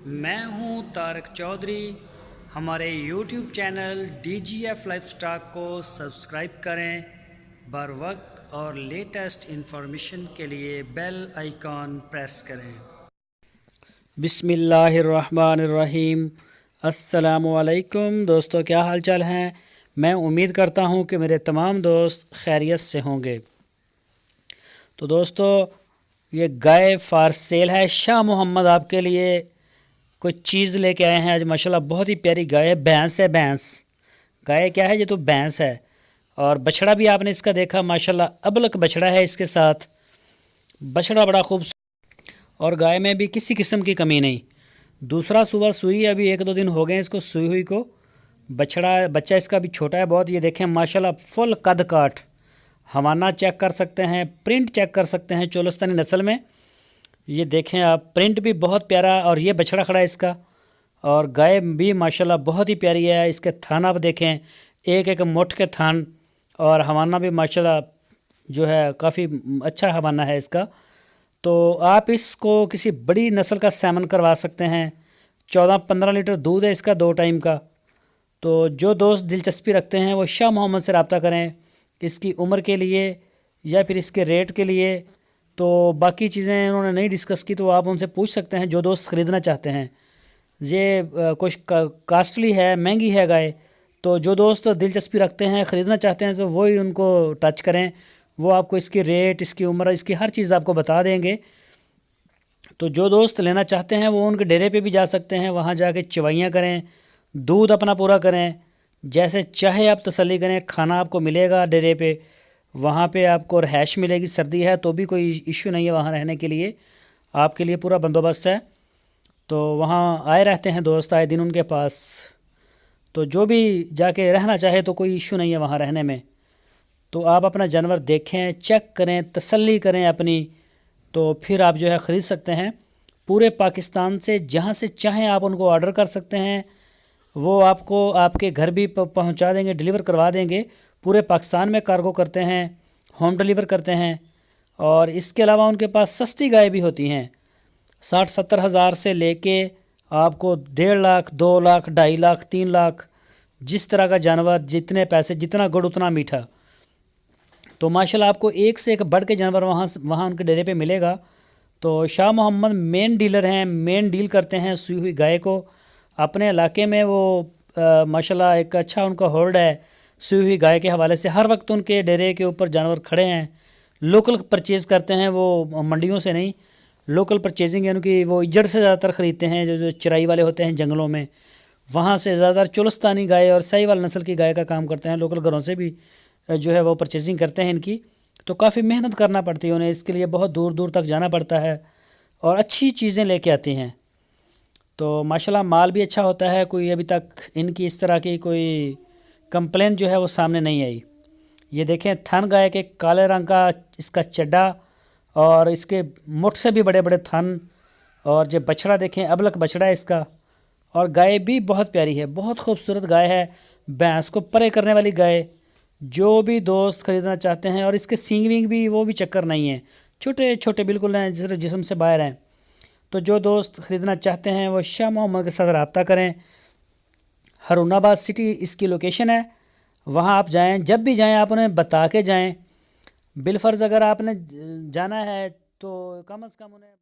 मैं हूं तारक चौधरी। हमारे YouTube चैनल DGF लाइफस्टाइल को सब्सक्राइब करें। बर वक्त और लेटेस्ट इंफॉर्मेशन के लिए बेल आइकॉन प्रेस करें। बिस्मिल्लाहिर्रहमानिर्रहीम। अस्सलामुअलैकुम दोस्तों, क्या हाल चाल हैं। मैं उम्मीद करता हूं कि मेरे तमाम दोस्त खैरियत से होंगे। तो दोस्तों, ये गाय फार सेल है। शाह मोहम्मद आपके लिए कुछ चीज़ लेके आए हैं आज। माशाल्लाह बहुत ही प्यारी गाय है। भैंस है, भैंस। गाय क्या है, ये तो भैंस है। और बछड़ा भी आपने इसका देखा, माशाल्लाह अबलक बछड़ा है इसके साथ। बछड़ा बड़ा खूबसूरत और गाय में भी किसी किस्म की कमी नहीं। दूसरा सुबह सुई, अभी 1-2 दिन हो गए इसको सुई हुई को। बच्चा इसका भी छोटा है बहुत। ये देखें माशाल्लाह फुल कद काठ। हवाना चेक कर सकते हैं, प्रिंट चेक कर सकते हैं चोलस्तानी नस्ल में। ये देखें आप, प्रिंट भी बहुत प्यारा। और ये बछड़ा खड़ा है इसका। और गाय भी माशाल्लाह बहुत ही प्यारी है। इसके थान आप देखें, एक एक मुठ के थान। और हवाना भी माशाल्लाह जो है काफ़ी अच्छा हवाना है इसका। तो आप इसको किसी बड़ी नस्ल का सैमन करवा सकते हैं। 14-15 लीटर दूध है इसका 2 टाइम का। तो जो दोस्त दिलचस्पी रखते हैं वो शाह मोहम्मद से रब्ता करें इसकी उम्र के लिए या फिर इसके रेट के लिए। तो बाकी चीज़ें उन्होंने नहीं डिस्कस की, तो आप उनसे पूछ सकते हैं जो दोस्त ख़रीदना चाहते हैं। ये कुछ कास्टली है, महंगी है गाय। तो जो दोस्त दिलचस्पी रखते हैं, ख़रीदना चाहते हैं, तो वही उनको टच करें। वो आपको इसकी रेट, इसकी उम्र, इसकी हर चीज़ आपको बता देंगे। तो जो दोस्त लेना चाहते हैं वो उनके डेरे पे भी जा सकते हैं। वहाँ जाके चवाइयाँ करें, दूध अपना पूरा करें, जैसे चाहे आप तसल्ली करें। खाना आपको मिलेगा डेरे पे, वहाँ पे आपको रहायश मिलेगी। सर्दी है तो भी कोई इश्यू नहीं है वहाँ रहने के लिए, आपके लिए पूरा बंदोबस्त है। तो वहाँ आए रहते हैं दोस्त आए दिन उनके पास। तो जो भी जाके रहना चाहे तो कोई इश्यू नहीं है वहाँ रहने में। तो आप अपना जानवर देखें, चेक करें, तसल्ली करें अपनी। तो फिर आप जो है ख़रीद सकते हैं। पूरे पाकिस्तान से जहाँ से चाहें आप उनको ऑर्डर कर सकते हैं। वो आपको आपके घर भी पहुँचा देंगे, डिलीवर करवा देंगे। पूरे पाकिस्तान में कार्गो करते हैं, होम डिलीवर करते हैं। और इसके अलावा उनके पास सस्ती गाय भी होती हैं। 60-70 हज़ार से लेके आपको 1.5 लाख, 2 लाख, 2.5 लाख, 3 लाख, जिस तरह का जानवर, जितने पैसे, जितना गुड़ उतना मीठा। तो माशाल्लाह आपको एक से एक बढ़ के जानवर वहाँ उनके डेरे पे मिलेगा। तो शाह मोहम्मद मेन डीलर हैं, मेन डील करते हैं सुई हुई गाय को अपने इलाके में। वो माशाल्लाह एक अच्छा उनका होल्ड है सुई हुई गाय के हवाले से। हर वक्त उनके डेरे के ऊपर जानवर खड़े हैं। लोकल परचेज़ करते हैं वो, मंडियों से नहीं। लोकल परचेजिंग है उनकी। वो इजड़ से ज़्यादातर ख़रीदते हैं, जो चराई वाले होते हैं जंगलों में। वहाँ से ज़्यादातर चोलस्तानी गाय और साहिवाल नस्ल की गाय का काम करते हैं। लोकल घरों से भी जो है वो परचेजिंग करते हैं इनकी। तो काफ़ी मेहनत करना पड़ती है उन्हें, इसके लिए बहुत दूर दूर तक जाना पड़ता है और अच्छी चीज़ें लेके आती हैं। तो माशाल्लाह माल भी अच्छा होता है। कोई अभी तक इनकी इस तरह की कोई कंप्लेन जो है वो सामने नहीं आई। ये देखें, थन गाय के काले रंग का इसका चड्डा और इसके मुठ से भी बड़े बड़े थन। और जो बछड़ा देखें, अबलक बछड़ा है इसका। और गाय भी बहुत प्यारी है, बहुत खूबसूरत गाय है। भैंस को परे करने वाली गाय। जो भी दोस्त ख़रीदना चाहते हैं, और इसके सींग वींग भी वो भी चक्कर नहीं है, छोटे छोटे बिल्कुल हैं, जिस्म से बाहर हैं। तो जो दोस्त ख़रीदना चाहते हैं वो शाह मोहम्मद के साथ रब्ता करें। हरूनाबाद सिटी इसकी लोकेशन है। वहाँ आप जाएं, जब भी जाएं आप उन्हें बता के जाएं। बिलफ़र्ज़ अगर आपने जाना है तो कम से कम उन्हें